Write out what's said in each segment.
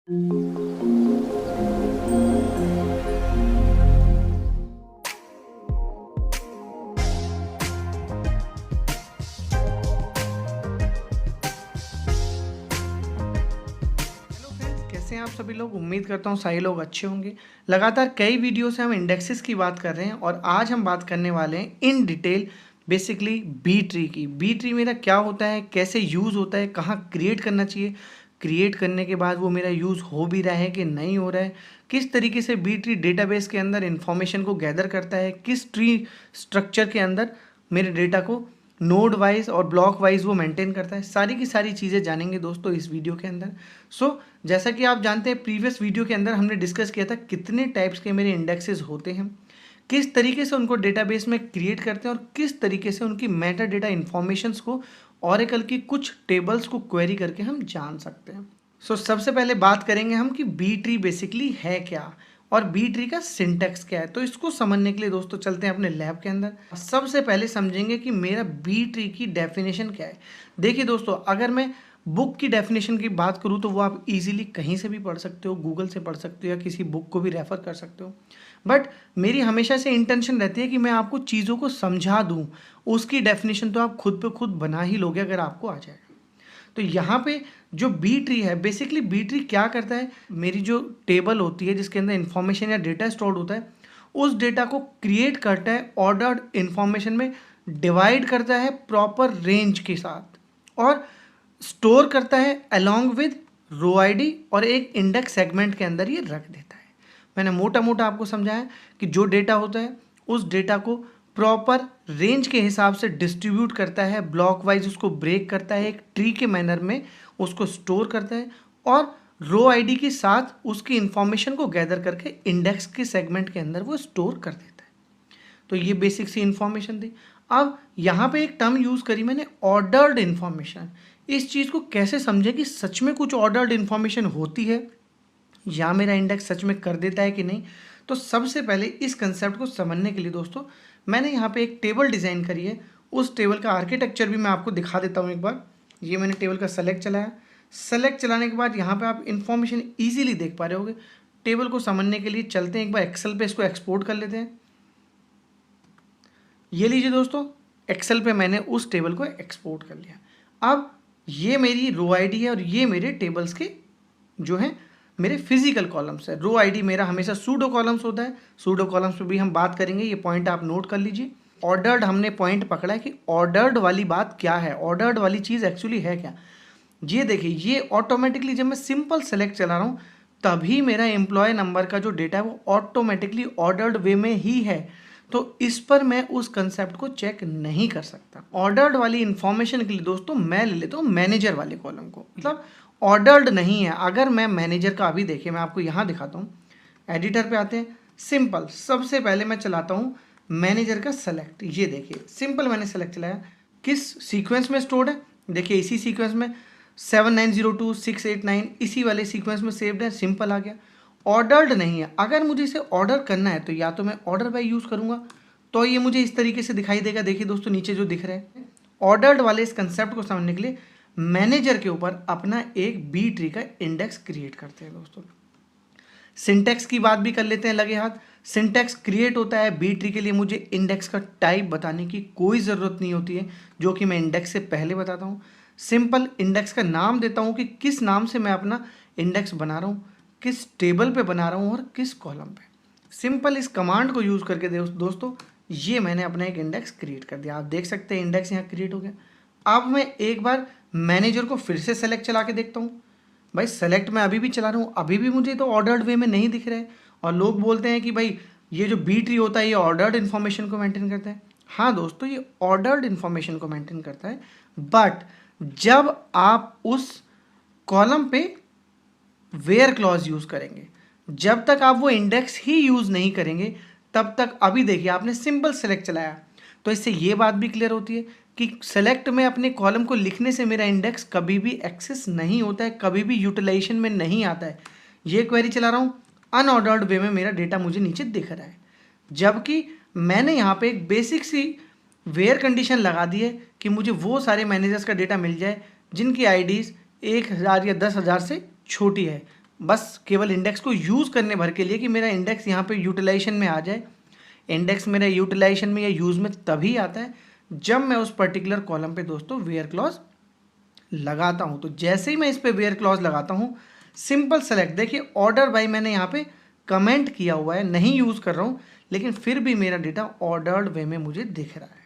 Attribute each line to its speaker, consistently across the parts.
Speaker 1: कैसे हैं आप सभी लोग। उम्मीद करता हूँ सारे लोग अच्छे होंगे। लगातार कई वीडियो से हम इंडेक्सेस की बात कर रहे हैं और आज हम बात करने वाले हैं in detail basically B tree की। बी ट्री मेरा क्या होता है, कैसे यूज़ होता है, कहाँ क्रिएट करना चाहिए, क्रिएट करने के बाद वो मेरा यूज़ हो भी रहा है कि नहीं हो रहा है, किस तरीके से बी ट्री डेटाबेस के अंदर इंफॉर्मेशन को गैदर करता है, किस ट्री स्ट्रक्चर के अंदर मेरे डेटा को नोड वाइज और ब्लॉक वाइज वो मेंटेन करता है। सारी की सारी चीज़ें जानेंगे दोस्तों इस वीडियो के अंदर। जैसा कि आप जानते हैं प्रीवियस वीडियो के अंदर हमने डिस्कस किया था कितने टाइप्स के मेरे इंडेक्सेस होते हैं, किस तरीके से उनको डेटाबेस में क्रिएट करते हैं और किस तरीके से उनकी मेटा डेटा इन्फॉर्मेशंस को ऑरेकल की कुछ टेबल्स को क्वेरी करके हम जान सकते हैं। सबसे पहले बात करेंगे हम कि बी ट्री बेसिकली है क्या और बी ट्री का सिंटैक्स क्या है। तो इसको समझने के लिए दोस्तों चलते हैं अपने लैब के अंदर। सबसे पहले समझेंगे कि मेरा बी ट्री की डेफिनेशन क्या है। देखिए दोस्तों, अगर मैं बुक की डेफिनेशन की बात करूँ तो वो आप इजीली कहीं से भी पढ़ सकते हो, गूगल से पढ़ सकते हो या किसी बुक को भी रेफ़र कर सकते हो। बट मेरी हमेशा से इंटेंशन रहती है कि मैं आपको चीज़ों को समझा दूँ। उसकी डेफिनेशन तो आप खुद पे खुद बना ही लोगे अगर आपको आ जाएगा। तो यहाँ पे जो बी ट्री है, बेसिकली बी ट्री क्या करता है, मेरी जो टेबल होती है जिसके अंदर इन्फॉर्मेशन या डेटा स्टोर्ड होता है, उस डेटा को क्रिएट करता है, ऑर्डर्ड इन्फॉर्मेशन में डिवाइड करता है प्रॉपर रेंज के साथ और स्टोर करता है अलॉन्ग विद रो आईडी और एक इंडेक्स सेगमेंट के अंदर ये रख देता है। मैंने मोटा मोटा आपको समझाया कि जो डेटा होता है उस डेटा को प्रॉपर रेंज के हिसाब से डिस्ट्रीब्यूट करता है, ब्लॉक वाइज उसको ब्रेक करता है, एक ट्री के मैनर में उसको स्टोर करता है और रो आईडी के साथ उसकी इंफॉर्मेशन को गैदर करके इंडेक्स के सेगमेंट के अंदर वो स्टोर कर देता है। तो ये बेसिक सी इंफॉर्मेशन थी। अब यहाँ पे एक टर्म यूज़ करी मैंने, ऑर्डर्ड इन्फॉर्मेशन। इस चीज़ को कैसे समझें कि सच में कुछ ऑर्डर्ड इन्फॉर्मेशन होती है या मेरा इंडेक्स सच में कर देता है कि नहीं। तो सबसे पहले इस कंसेप्ट को समझने के लिए दोस्तों मैंने यहाँ पे एक टेबल डिज़ाइन करी है। उस टेबल का आर्किटेक्चर भी मैं आपको दिखा देता हूँ एक बार। ये मैंने टेबल का सेलेक्ट चलाया। सेलेक्ट चलाने के बाद यहाँ पे आप इन्फॉर्मेशन ईजिली देख पा रहे होगे। टेबल को समझने के लिए चलते हैं एक बार एक्सेल पे, इसको एक्सपोर्ट कर लेते हैं। ये लीजिए दोस्तों, एक्सेल पे मैंने उस टेबल को एक्सपोर्ट कर लिया। अब ये मेरी रो आईडी है और ये मेरे टेबल्स के जो हैं मेरे फिजिकल कॉलम्स है। रो आईडी मेरा हमेशा सूडो कॉलम्स होता है। सूडो कॉलम्स पे भी हम बात करेंगे, ये पॉइंट आप नोट कर लीजिए। ऑर्डर्ड हमने पॉइंट पकड़ा है कि ऑर्डर्ड वाली बात क्या है, ऑर्डर्ड वाली चीज़ एक्चुअली है क्या। ये देखिए, ये ऑटोमेटिकली जब मैं सिंपल सेलेक्ट चला रहा हूँ तभी मेरा एम्प्लॉय नंबर का जो डेटा है वो ऑटोमेटिकली ऑर्डर्ड वे में ही है। तो इस पर मैं उस कंसेप्ट को चेक नहीं कर सकता। ऑर्डर्ड वाली इंफॉर्मेशन के लिए दोस्तों मैं ले लेता हूँ मैनेजर वाले कॉलम को, मतलब ऑर्डर्ड नहीं है। अगर मैं मैनेजर का अभी देखिए मैं आपको यहाँ दिखाता हूँ, एडिटर पे आते हैं, सिंपल सबसे पहले मैं चलाता हूँ मैनेजर का सेलेक्ट। ये देखिए सिंपल मैंने सेलेक्ट चलाया, किस सीक्वेंस में स्टोर्ड है, देखिए इसी सीक्वेंस में 7902 689 इसी वाले सीक्वेंस में सेव्ड है, सिंपल आ गया। ऑर्डर्ड नहीं है। अगर मुझे इसे ऑर्डर करना है तो या तो मैं ऑर्डर बाय यूज़ करूँगा तो ये मुझे इस तरीके से दिखाई देगा। देखिए दोस्तों नीचे जो दिख रहा है, ऑर्डर्ड वाले इस कंसेप्ट को समझने के लिए मैनेजर के ऊपर अपना एक बी ट्री का इंडेक्स क्रिएट करते हैं दोस्तों। सिंटैक्स की बात भी कर लेते हैं लगे हाथ। सिंटैक्स क्रिएट होता है बी ट्री के लिए, मुझे इंडेक्स का टाइप बताने की कोई ज़रूरत नहीं होती है, जो कि मैं इंडेक्स से पहले बताता हूँ। सिंपल इंडेक्स का नाम देता हूँ कि किस नाम से मैं अपना इंडेक्स बना रहा हूँ, किस टेबल पे बना रहा हूँ और किस कॉलम पे। सिंपल इस कमांड को यूज़ करके दोस्तों ये मैंने अपना एक इंडेक्स क्रिएट कर दिया। आप देख सकते हैं इंडेक्स यहाँ क्रिएट हो गया। अब मैं एक बार मैनेजर को फिर से सेलेक्ट चला के देखता हूँ। भाई सेलेक्ट मैं अभी भी चला रहा हूँ, अभी भी मुझे तो ऑर्डर्ड वे में नहीं दिख रहा है। और लोग बोलते हैं कि भाई ये जो बी ट्री होता है ये ऑर्डर्ड इन्फॉर्मेशन को मेंटेन करता है। हाँ दोस्तों, ये ऑर्डर्ड इन्फॉर्मेशन को मेंटेन करता है, बट जब आप उस कॉलम पे वेयर क्लॉज यूज़ करेंगे, जब तक आप वो इंडेक्स ही यूज़ नहीं करेंगे तब तक। अभी देखिए आपने सिंपल सेलेक्ट चलाया तो इससे ये बात भी क्लियर होती है कि सेलेक्ट में अपने कॉलम को लिखने से मेरा इंडेक्स कभी भी एक्सेस नहीं होता है, कभी भी यूटिलाइजेशन में नहीं आता है। ये क्वेरी चला रहा हूँ, अनऑर्डर्ड वे में मेरा डेटा मुझे नीचे दिख रहा है, जबकि मैंने यहाँ पे एक बेसिक सी वेयर कंडीशन लगा दी है कि मुझे वो सारे मैनेजर्स का डेटा मिल जाए जिनकी आईडीज़ 1000 या 10,000 से छोटी है। बस केवल इंडेक्स को यूज़ करने भर के लिए कि मेरा इंडेक्स यहाँ पे यूटिलाइजेशन में आ जाए। इंडेक्स मेरा यूटिलाइजेशन में या यूज़ में तभी आता है जब मैं उस पर्टिकुलर कॉलम पे दोस्तों वेयर क्लॉज लगाता हूँ। तो जैसे ही मैं इस पे वेयर क्लॉज लगाता हूँ, सिंपल सेलेक्ट, देखिए ऑर्डर बाई मैंने यहाँ पे कमेंट किया हुआ है, नहीं यूज़ कर रहा हूँ, लेकिन फिर भी मेरा डेटा ऑर्डर्ड वे में मुझे दिख रहा है।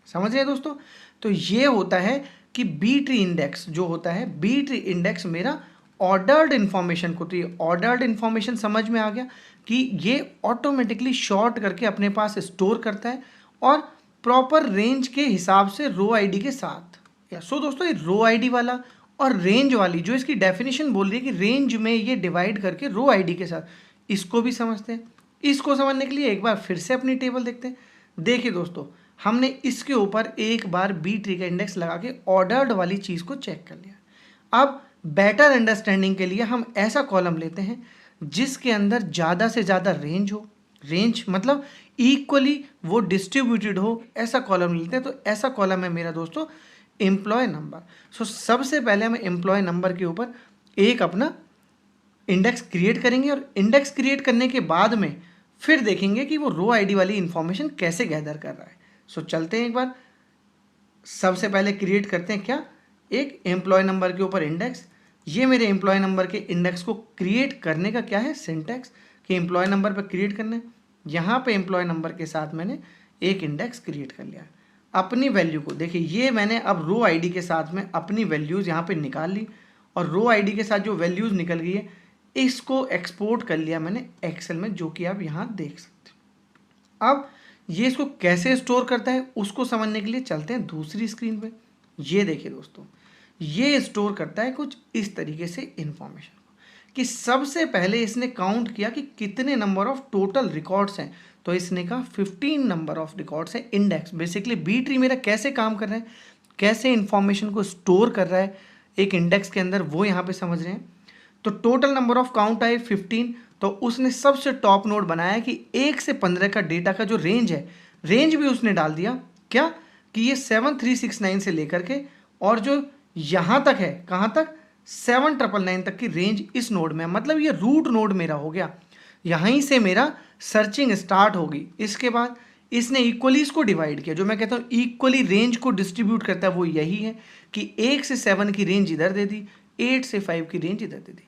Speaker 1: समझ रहे दोस्तों? तो ये होता है कि बी ट्री इंडेक्स जो होता है, बी ट्री इंडेक्स मेरा ऑर्डर्ड इन्फॉर्मेशन को, तो ये ऑर्डर्ड इन्फॉर्मेशन समझ में आ गया कि ये ऑटोमेटिकली शॉर्ट करके अपने पास स्टोर करता है और प्रॉपर रेंज के हिसाब से रो आईडी के साथ। सो दोस्तों ये रो आईडी वाला और रेंज वाली जो इसकी डेफिनेशन बोल रही है कि रेंज में ये डिवाइड करके रो आईडी के साथ, इसको भी समझते हैं। इसको समझने के लिए एक बार फिर से अपनी टेबल देखते हैं। देखिए दोस्तों, हमने इसके ऊपर एक बार बी ट्री का इंडेक्स लगा के ऑर्डर्ड वाली चीज़ को चेक कर लिया। अब बेटर अंडरस्टैंडिंग के लिए हम ऐसा कॉलम लेते हैं जिसके अंदर ज़्यादा से ज़्यादा रेंज हो, रेंज मतलब इक्वली वो डिस्ट्रीब्यूटेड हो, ऐसा कॉलम लेते हैं। तो ऐसा कॉलम है मेरा दोस्तों एम्प्लॉय नंबर। सो सबसे पहले हम एम्प्लॉय नंबर के ऊपर एक अपना इंडेक्स क्रिएट करेंगे और इंडेक्स क्रिएट करने के बाद में फिर देखेंगे कि वो रो आईडी वाली इंफॉर्मेशन कैसे गैदर कर रहा है। सो चलते हैं एक बार, सबसे पहले क्रिएट करते हैं क्या, एक एम्प्लॉय नंबर के ऊपर इंडेक्स। ये मेरे एम्प्लॉय नंबर के इंडेक्स को क्रिएट करने का क्या है सिंटैक्स कि एम्प्लॉय नंबर पर क्रिएट करना है। यहाँ पे एम्प्लॉय नंबर के साथ मैंने एक इंडेक्स क्रिएट कर लिया। अपनी वैल्यू को देखिए, ये मैंने अब रो आईडी के साथ में अपनी वैल्यूज़ यहाँ पे निकाल ली और रो आईडी के साथ जो वैल्यूज़ निकल गई है इसको एक्सपोर्ट कर लिया मैंने एक्सेल में, जो कि आप यहाँ देख सकते हो। अब ये इसको कैसे स्टोर करता है उसको समझने के लिए चलते हैं दूसरी स्क्रीन पे। ये देखिए दोस्तों, ये स्टोर करता है कुछ इस तरीके से इंफॉर्मेशन को कि सबसे पहले इसने काउंट किया कि कितने नंबर ऑफ टोटल रिकॉर्ड्स हैं। तो इसने कहा 15 नंबर ऑफ रिकॉर्ड्स है। इंडेक्स बेसिकली बी ट्री मेरा कैसे काम कर रहा है, कैसे इंफॉर्मेशन को स्टोर कर रहा है एक इंडेक्स के अंदर, वो यहाँ पे समझ रहे हैं। तो टोटल नंबर ऑफ काउंट आए 15। तो उसने सबसे टॉप नोड बनाया कि 1 से 15 का डेटा का जो रेंज है, रेंज भी उसने डाल दिया क्या कि ये 7369 से लेकर के और जो यहाँ तक है, कहाँ तक, 7999 तक की रेंज इस नोड में है। मतलब ये रूट नोड मेरा हो गया, यहीं से मेरा सर्चिंग स्टार्ट होगी। इसके बाद इसने इक्वली इसको डिवाइड किया, जो मैं कहता हूँ इक्वली रेंज को डिस्ट्रीब्यूट करता है वो यही है कि 1 से 7 की रेंज इधर दे दी, 8 से 5 की रेंज इधर दे दी।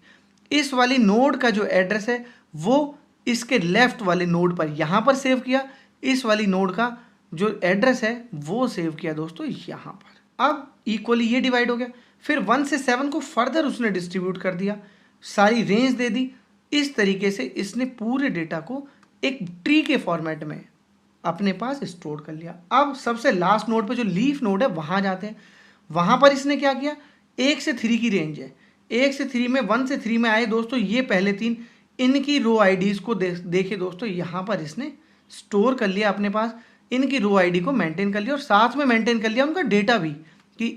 Speaker 1: इस वाली नोड का जो एड्रेस है वो इसके लेफ्ट वाले नोड पर यहाँ पर सेव किया, इस वाली नोड का जो एड्रेस है वो सेव किया दोस्तों यहाँ पर। अब इक्वली ये डिवाइड हो गया, फिर 1 से 7 को फर्दर उसने डिस्ट्रीब्यूट कर दिया, सारी रेंज दे दी। इस तरीके से इसने पूरे डेटा को एक ट्री के फॉर्मेट में अपने पास स्टोर कर लिया। अब सबसे लास्ट नोड पे जो लीफ नोड है वहाँ जाते हैं। वहाँ पर इसने क्या किया, 1 से 3 की रेंज है, 1 से 3 में 1 से 3 में आए दोस्तों ये पहले 3, इनकी रो आईडीज़ को देखिए दोस्तों, यहाँ पर इसने स्टोर कर लिया अपने पास, इनकी रो आईडी को मेंटेन कर लिया और साथ में मेंटेन कर लिया उनका डेटा भी कि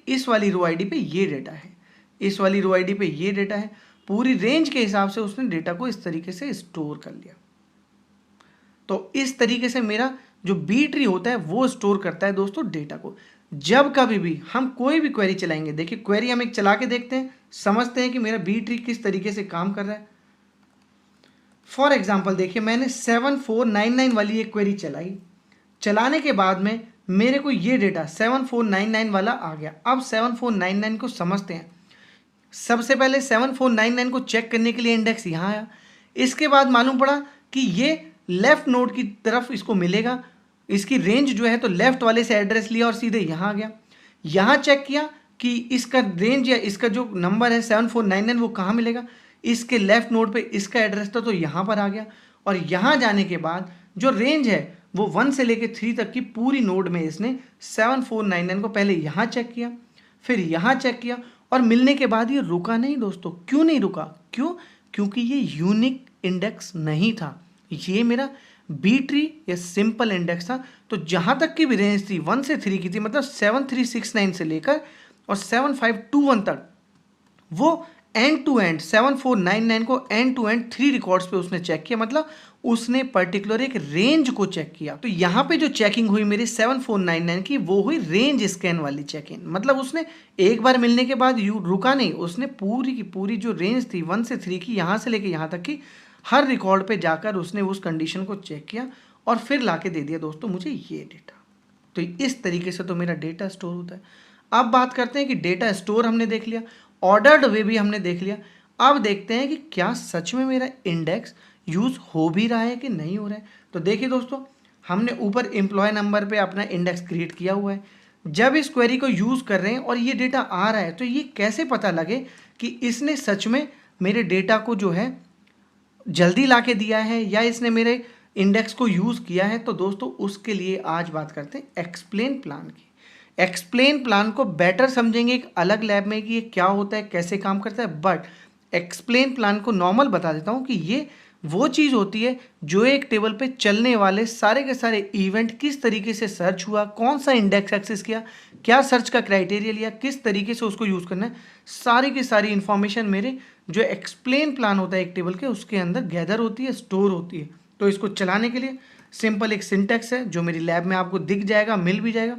Speaker 1: इस वाली रो आईडी पे ये डेटा है, इस वाली रो आईडी पे ये डेटा है। पूरी रेंज के हिसाब से उसने डेटा को इस तरीके से स्टोर कर लिया। तो इस तरीके से मेरा जो बी ट्री होता है वो स्टोर करता है दोस्तों डेटा को। जब कभी भी हम कोई भी क्वेरी चलाएंगे, देखिए क्वेरी हम एक चला के देखते हैं, समझते हैं कि मेरा बी ट्री किस तरीके से काम कर रहा है। फॉर एग्जाम्पल देखिए, मैंने 7499 वाली एक क्वेरी चलाई, चलाने के बाद में मेरे को ये डेटा 7499 वाला आ गया। अब 7499 को समझते हैं। सबसे पहले 7499 को चेक करने के लिए इंडेक्स यहाँ आया, इसके बाद मालूम पड़ा कि ये लेफ्ट नोड की तरफ इसको मिलेगा, इसकी रेंज जो है तो लेफ्ट वाले से एड्रेस लिया और सीधे यहाँ आ गया। यहाँ चेक किया कि इसका रेंज या इसका जो नंबर है 7499 वो कहाँ मिलेगा, इसके लेफ्ट नोड पे इसका एड्रेस था तो यहाँ पर आ गया। और यहाँ जाने के बाद जो रेंज है वो 1 से लेके 3 तक की पूरी नोड में इसने 7499 को पहले यहाँ चेक किया, फिर यहाँ चेक किया और मिलने के बाद ये रुका नहीं दोस्तों। क्यों नहीं रुका, क्योंकि ये यूनिक इंडेक्स नहीं था, ये मेरा बी ट्री या सिंपल इंडेक्स था। तो जहाँ तक की भी रेंज थी 1 से 3 की थी, मतलब 7369 से लेकर और 7521 तक वो एंड टू एंड 7499 को एंड टू एंड 3 रिकॉर्ड्स पे उसने चेक किया, मतलब उसने पर्टिकुलर एक रेंज को चेक किया। तो यहाँ पे जो चेकिंग हुई मेरी 7499 की, वो हुई रेंज स्कैन वाली चेकिंग। मतलब उसने एक बार मिलने के बाद रुका नहीं, उसने पूरी की पूरी जो रेंज थी 1 से 3 की, यहाँ से लेके यहाँ तक की हर रिकॉर्ड पे जाकर उसने उस कंडीशन को चेक किया और फिर ला के दे दिया दोस्तों मुझे ये डेटा। तो इस तरीके से तो मेरा डेटा स्टोर होता है। अब बात करते हैं कि डेटा स्टोर हमने देख लिया, ऑर्डर्ड वे भी हमने देख लिया। अब देखते हैं कि क्या सच में मेरा इंडेक्स यूज़ हो भी रहा है कि नहीं हो रहा है। तो देखिए दोस्तों, हमने ऊपर एम्प्लॉय नंबर पे अपना इंडेक्स क्रिएट किया हुआ है। जब इस क्वेरी को यूज़ कर रहे हैं और ये डेटा आ रहा है, तो ये कैसे पता लगे कि इसने सच में मेरे डेटा को जो है जल्दी ला के दिया है या इसने मेरे इंडेक्स को यूज़ किया है। तो दोस्तों उसके लिए आज बात करते हैं एक्सप्लेन प्लान की। एक्सप्लेन प्लान को बेटर समझेंगे एक अलग लैब में कि ये क्या होता है, कैसे काम करता है। बट एक्सप्लेन प्लान को नॉर्मल बता देता हूँ कि ये वो चीज़ होती है जो एक टेबल पे चलने वाले सारे के सारे इवेंट किस तरीके से सर्च हुआ, कौन सा इंडेक्स एक्सेस किया, क्या सर्च का क्राइटेरिया लिया, किस तरीके से उसको यूज़ करना है, सारी की सारी इन्फॉर्मेशन मेरे जो एक्सप्लेन प्लान होता है एक टेबल के उसके अंदर गैदर होती है, स्टोर होती है। तो इसको चलाने के लिए सिंपल एक सिंटैक्स है जो मेरी लैब में आपको दिख जाएगा, मिल भी जाएगा।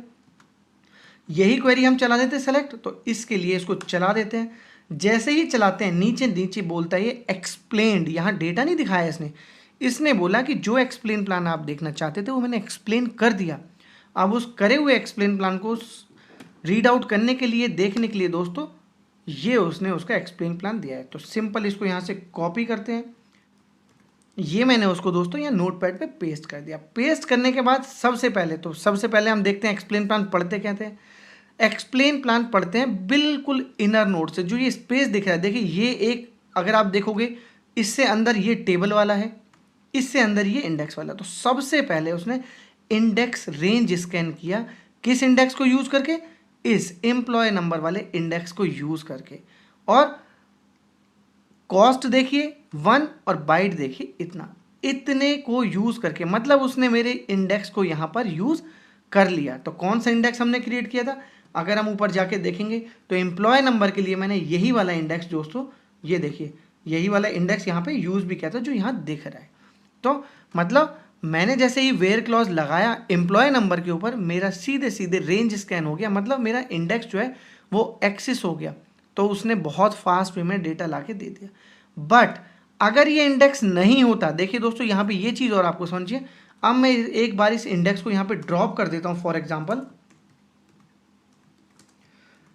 Speaker 1: यही क्वेरी हम चला देते हैं सेलेक्ट, तो इसके लिए इसको चला देते हैं। जैसे ही चलाते हैं नीचे नीचे बोलता है ये एक्सप्लेन्ड, यहाँ डेटा नहीं दिखाया इसने बोला कि जो एक्सप्लेन प्लान आप देखना चाहते थे वो मैंने एक्सप्लेन कर दिया। अब उस करे हुए एक्सप्लेन प्लान को रीड आउट करने के लिए, देखने के लिए दोस्तों, ये उसने उसका एक्सप्लेन प्लान दिया है। तो सिंपल इसको यहाँ से कॉपी करते हैं। ये मैंने उसको दोस्तों यहाँ नोटपैड पे पेस्ट कर दिया। पेस्ट करने के बाद सबसे पहले हम देखते हैं एक्सप्लेन प्लान पढ़ते कहते हैं। एक्सप्लेन प्लान पढ़ते हैं बिल्कुल इनर नोड से, जो ये स्पेस दिख रहा है। देखिए ये एक, अगर आप देखोगे इससे अंदर ये टेबल वाला है, इससे अंदर ये इंडेक्स वाला। तो सबसे पहले उसने इंडेक्स रेंज स्कैन किया। किस इंडेक्स को यूज करके? इस एम्प्लॉय नंबर वाले इंडेक्स को यूज करके। और कॉस्ट देखिए 1 और बाइट देखिए इतने को यूज करके, मतलब उसने मेरे इंडेक्स को यहां पर यूज कर लिया। तो कौन सा इंडेक्स हमने क्रिएट किया था? अगर हम ऊपर जाके देखेंगे तो एम्प्लॉय नंबर के लिए मैंने यही वाला इंडेक्स दोस्तों, ये देखिए यही वाला इंडेक्स यहाँ पे यूज भी किया था जो यहाँ दिख रहा है। तो मतलब मैंने जैसे ही वेयर क्लॉज लगाया एम्प्लॉय नंबर के ऊपर, मेरा सीधे सीधे रेंज स्कैन हो गया, मतलब मेरा इंडेक्स जो है वो एक्सेस हो गया। तो उसने बहुत फास्ट वे में डेटा ला के दे दिया। बट अगर ये इंडेक्स नहीं होता, देखिए दोस्तों यहाँ पे ये चीज़ और आपको समझिए। अब मैं एक बार इस इंडेक्स को यहाँ पे ड्रॉप कर देता हूँ। फॉर एग्जाम्पल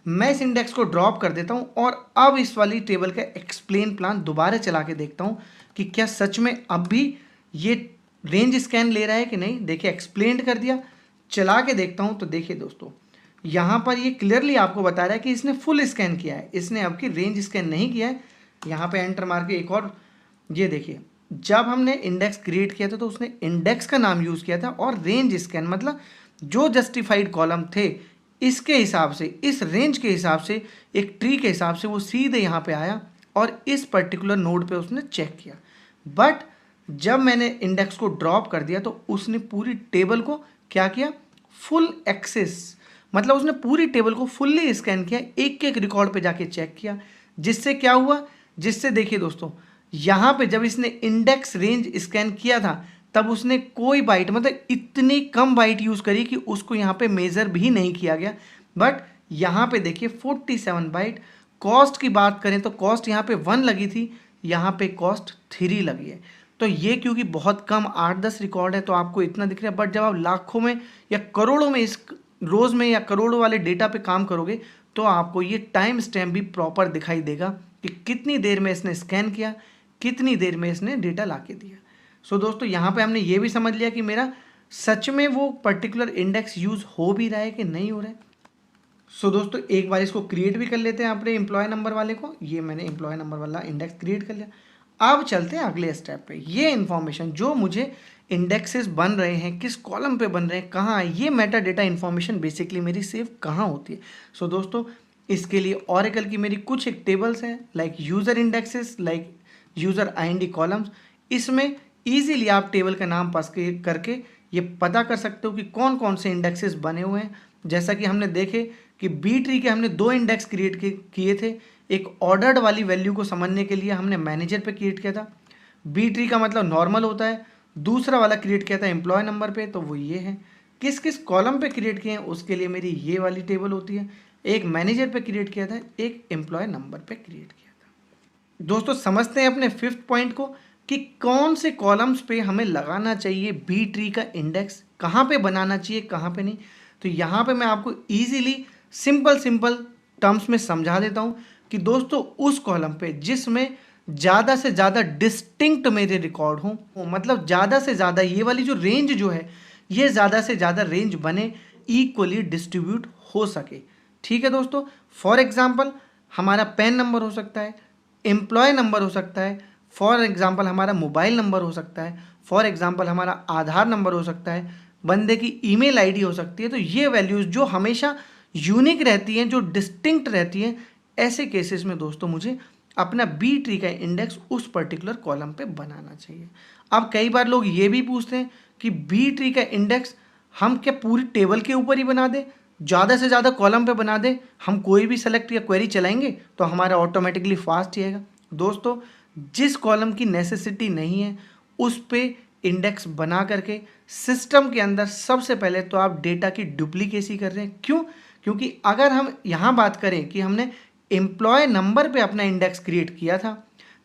Speaker 1: मैं इस इंडेक्स को ड्रॉप कर देता हूँ और अब इस वाली टेबल का एक्सप्लेन प्लान दोबारा चला के देखता हूँ कि क्या सच में अब भी ये रेंज स्कैन ले रहा है कि नहीं। देखिए एक्सप्लेन कर दिया, चला के देखता हूँ तो देखिए दोस्तों यहाँ पर ये क्लियरली आपको बता रहा है कि इसने फुल स्कैन किया है, इसने अब की रेंज स्कैन नहीं किया है। यहाँ पे एंटर मार के एक और, ये देखिए जब हमने इंडेक्स क्रिएट किया था तो उसने इंडेक्स का नाम यूज़ किया था और रेंज स्कैन मतलब जो जस्टिफाइड कॉलम थे इसके हिसाब से, इस रेंज के हिसाब से, एक ट्री के हिसाब से वो सीधे यहाँ पे आया और इस पर्टिकुलर नोड पे उसने चेक किया। बट जब मैंने इंडेक्स को ड्रॉप कर दिया तो उसने पूरी टेबल को क्या किया? फुल एक्सेस, मतलब उसने पूरी टेबल को फुल्ली स्कैन किया, एक एक रिकॉर्ड पे जाके चेक किया। जिससे क्या हुआ? जिससे देखिए दोस्तों यहाँ पे जब इसने इंडेक्स रेंज स्कैन किया था तब उसने कोई बाइट, मतलब इतनी कम बाइट यूज़ करी कि उसको यहाँ पे मेज़र भी नहीं किया गया। बट यहाँ पे देखिए 47 बाइट। कॉस्ट की बात करें तो कॉस्ट यहाँ पे 1 लगी थी, यहाँ पे कॉस्ट 3 लगी है। तो ये क्योंकि बहुत कम 8-10 रिकॉर्ड है तो आपको इतना दिख रहा है। बट जब आप लाखों में या करोड़ों में, इस रोज़ में या करोड़ों वाले डेटा पे काम करोगे तो आपको ये टाइम स्टैम्प भी प्रॉपर दिखाई देगा कि कितनी देर में इसने स्कैन किया, कितनी देर में इसने डेटा ला के दिया। सो दोस्तों यहाँ पे हमने ये भी समझ लिया कि मेरा सच में वो पर्टिकुलर इंडेक्स यूज़ हो भी रहा है कि नहीं हो रहा है। सो दोस्तों एक बार इसको क्रिएट भी कर लेते हैं अपने एम्प्लॉय नंबर वाले को। ये मैंने एम्प्लॉय नंबर वाला इंडेक्स क्रिएट कर लिया। अब चलते हैं अगले स्टेप पे। ये इन्फॉर्मेशन जो मुझे इंडेक्सेस बन रहे हैं, किस कॉलम पे बन रहे हैं, कहाँ, ये मेटा डेटा इन्फॉर्मेशन बेसिकली मेरी सेव कहाँ होती है। सो दोस्तों इसके लिए ऑरेकल की मेरी कुछ एक टेबल्स हैं, like user indexes, like user IND columns. इसमें ईजिली आप टेबल का नाम पास करके ये पता कर सकते हो कि कौन कौन से इंडेक्सेस बने हुए हैं। जैसा कि हमने देखे कि बी ट्री के हमने 2 इंडेक्स क्रिएट किए थे, एक ऑर्डर्ड वाली वैल्यू को समझने के लिए हमने मैनेजर पे क्रिएट किया था। बी ट्री का मतलब नॉर्मल होता है। दूसरा वाला क्रिएट किया था एम्प्लॉय नंबर पे, तो वो ये है। किस किस कॉलम पे क्रिएट किए हैं उसके लिए मेरी ये वाली टेबल होती है। एक मैनेजर पे क्रिएट किया था, एक एम्प्लॉय नंबर पे क्रिएट किया था। दोस्तों समझते हैं अपने फिफ्थ पॉइंट को कि कौन से कॉलम्स पे हमें लगाना चाहिए बी ट्री का इंडेक्स, कहाँ पे बनाना चाहिए कहाँ पे नहीं। तो यहाँ पे मैं आपको इजीली सिंपल टर्म्स में समझा देता हूँ कि दोस्तों उस कॉलम पे जिसमें ज़्यादा से ज़्यादा डिस्टिंक्ट मेरे रिकॉर्ड हों, मतलब ज़्यादा से ज़्यादा ये वाली जो रेंज जो है ये ज़्यादा से ज़्यादा रेंज बने, इक्वली डिस्ट्रीब्यूट हो सके। ठीक है दोस्तों, फॉर एग्जांपल हमारा पैन नंबर हो सकता है, एम्प्लॉय नंबर हो सकता है, फॉर एग्जांपल हमारा मोबाइल नंबर हो सकता है, फॉर एग्जांपल हमारा आधार नंबर हो सकता है, बंदे की ईमेल आईडी हो सकती है। तो ये वैल्यूज़ जो हमेशा यूनिक रहती हैं, जो डिस्टिंक्ट रहती हैं, ऐसे केसेस में दोस्तों मुझे अपना बी ट्री का इंडेक्स उस पर्टिकुलर कॉलम पे बनाना चाहिए। अब कई बार लोग ये भी पूछते हैं कि बी ट्री का इंडेक्स हम क्या पूरी टेबल के ऊपर ही बना दें, ज़्यादा से ज़्यादा कॉलम पे बना दें, हम कोई भी सेलेक्ट या क्वेरी चलाएंगे तो हमारा ऑटोमेटिकली फास्ट जाएगा। दोस्तों जिस कॉलम की नेसेसिटी नहीं है उस पे इंडेक्स बना करके सिस्टम के अंदर सबसे पहले तो आप डेटा की डुप्लीकेसी कर रहे हैं। क्यों? क्योंकि अगर हम यहाँ बात करें कि हमने एम्प्लॉय नंबर पे अपना इंडेक्स क्रिएट किया था,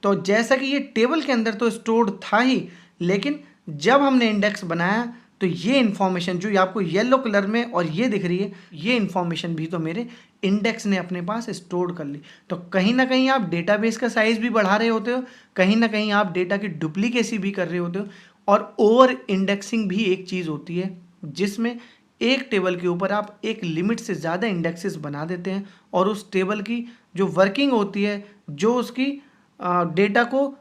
Speaker 1: तो जैसा कि ये टेबल के अंदर तो स्टोर्ड था ही, लेकिन जब हमने इंडेक्स बनाया तो ये इन्फॉर्मेशन जो ये आपको येलो कलर में और ये दिख रही है, ये इन्फॉर्मेशन भी तो मेरे इंडेक्स ने अपने पास स्टोर कर ली। तो कहीं ना कहीं आप डेटाबेस का साइज भी बढ़ा रहे होते हो, कहीं ना कहीं आप डेटा की डुप्लीकेसी भी कर रहे होते हो। और ओवर इंडेक्सिंग भी एक चीज़ होती है जिसमें एक टेबल के ऊपर आप एक लिमिट से ज़्यादा इंडेक्सेस बना देते हैं और उस टेबल की जो वर्किंग होती है, जो उसकी डेटा को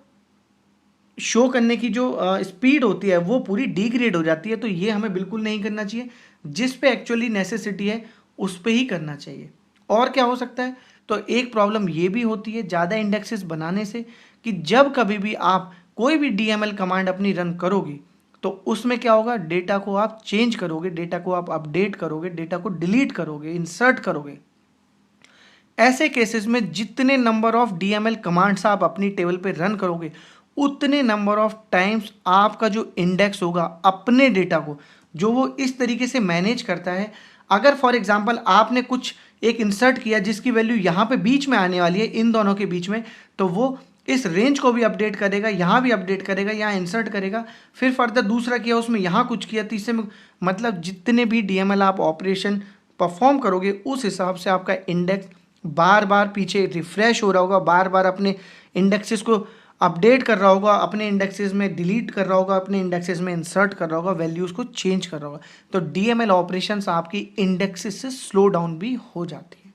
Speaker 1: शो करने की जो स्पीड होती है वो पूरी डिग्रेड हो जाती है। तो ये हमें बिल्कुल नहीं करना चाहिए। जिस पे एक्चुअली नेसेसिटी है उस पे ही करना चाहिए। और क्या हो सकता है, तो एक प्रॉब्लम ये भी होती है ज़्यादा इंडेक्सेस बनाने से कि जब कभी भी आप कोई भी डीएमएल कमांड अपनी रन करोगे तो उसमें क्या होगा, डेटा को आप चेंज करोगे, डेटा को आप अपडेट करोगे, डेटा को डिलीट करोगे, इंसर्ट करोगे। ऐसे केसेस में जितने नंबर ऑफ डीएमएल कमांड्स आप अपनी टेबल पे रन करोगे उतने नंबर ऑफ टाइम्स आपका जो इंडेक्स होगा अपने डेटा को, जो वो इस तरीके से मैनेज करता है। अगर फॉर एग्जांपल आपने कुछ एक इंसर्ट किया जिसकी वैल्यू यहाँ पे बीच में आने वाली है, इन दोनों के बीच में, तो वो इस रेंज को भी अपडेट करेगा, यहाँ भी अपडेट करेगा, यहाँ इंसर्ट करेगा, फिर फर्दर दूसरा किया उसमें यहाँ कुछ किया, तीसरे में, मतलब जितने भी डीएमएल आप ऑपरेशन परफॉर्म करोगे उस हिसाब से आपका इंडेक्स बार बार पीछे रिफ्रेश हो रहा होगा, बार बार अपने इंडेक्सेस को अपडेट कर रहा होगा, अपने इंडेक्सेस में डिलीट कर रहा होगा, अपने इंडेक्सेस में इंसर्ट कर रहा होगा, वैल्यूज़ को चेंज कर रहा होगा। तो डीएमएल ऑपरेशंस आपकी इंडेक्सेस से स्लो डाउन भी हो जाती है।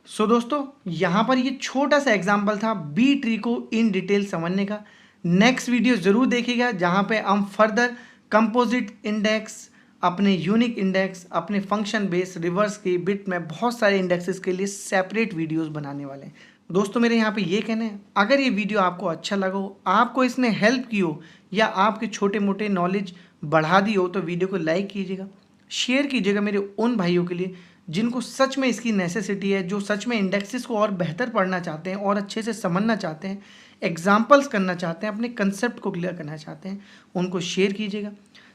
Speaker 1: सो दोस्तों यहाँ पर ये छोटा सा एग्जाम्पल था बी ट्री को इन डिटेल समझने का। नेक्स्ट वीडियो ज़रूर देखिएगा जहाँ पे हम फर्दर कंपोजिट इंडेक्स, अपने यूनिक इंडेक्स, अपने फंक्शन बेस, रिवर्स की, बिट में बहुत सारे इंडेक्सेस के लिए सेपरेट वीडियोस बनाने वाले हैं। दोस्तों मेरे यहाँ पे ये कहना है, अगर ये वीडियो आपको अच्छा लगा हो, आपको इसने हेल्प की हो या आपके छोटे मोटे नॉलेज बढ़ा दी हो, तो वीडियो को लाइक कीजिएगा, शेयर कीजिएगा मेरे उन भाइयों के लिए जिनको सच में इसकी नेसेसिटी है, जो सच में इंडेक्सेस को और बेहतर पढ़ना चाहते हैं और अच्छे से समझना चाहते हैं, एग्जाम्पल्स करना चाहते हैं, अपने कंसेप्ट को क्लियर करना चाहते हैं, उनको शेयर कीजिएगा।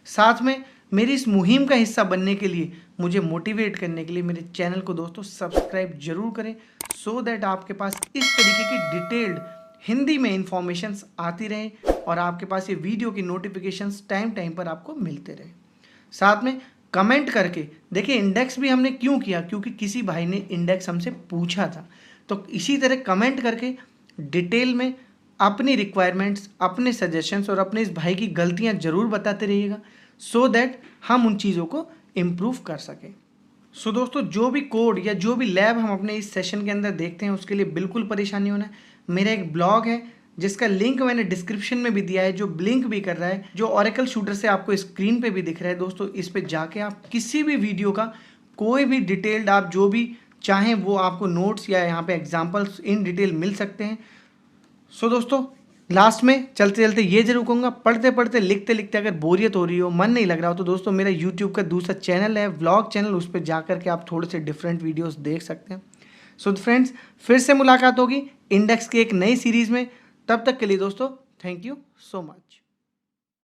Speaker 1: साथ में मेरी इस मुहिम का हिस्सा बनने के लिए, मुझे मोटिवेट करने के लिए मेरे चैनल को दोस्तों सब्सक्राइब जरूर करें, सो दैट आपके पास इस तरीके की डिटेल्ड हिंदी में इंफॉर्मेशंस आती रहे और आपके पास ये वीडियो की नोटिफिकेशंस टाइम टाइम पर आपको मिलते रहे। साथ में कमेंट करके देखिए, इंडेक्स भी हमने क्यों किया, क्योंकि किसी भाई ने इंडेक्स हमसे पूछा था। तो इसी तरह कमेंट करके डिटेल में अपनी रिक्वायरमेंट्स, अपने सजेशंस और अपने इस भाई की गलतियां जरूर बताते रहिएगा, सो दैट हम उन चीज़ों को इम्प्रूव कर सकें। सो दोस्तों जो भी कोड या जो भी लैब हम अपने इस सेशन के अंदर देखते हैं उसके लिए बिल्कुल परेशानी होना है। मेरा एक ब्लॉग है जिसका लिंक मैंने डिस्क्रिप्शन में भी दिया है, जो ब्लिंक भी कर रहा है, जो ओरेकल शूटर से आपको स्क्रीन पे भी दिख रहा है। दोस्तों इस पे जाके आप किसी भी वीडियो का कोई भी डिटेल्ड आप जो भी चाहें वो आपको नोट्स या यहाँ पे एग्जाम्पल्स इन डिटेल मिल सकते हैं। सो दोस्तों लास्ट में चलते चलते ये जरूर कहूँगा, पढ़ते पढ़ते लिखते लिखते अगर बोरियत हो रही हो, मन नहीं लग रहा हो, तो दोस्तों मेरा यूट्यूब का दूसरा चैनल है, व्लॉग चैनल, उस पर जा कर के आप थोड़े से डिफरेंट वीडियोस देख सकते हैं। सो फ्रेंड्स, फिर से मुलाकात होगी इंडेक्स की एक नई सीरीज़ में। तब तक के लिए दोस्तों, थैंक यू सो मच।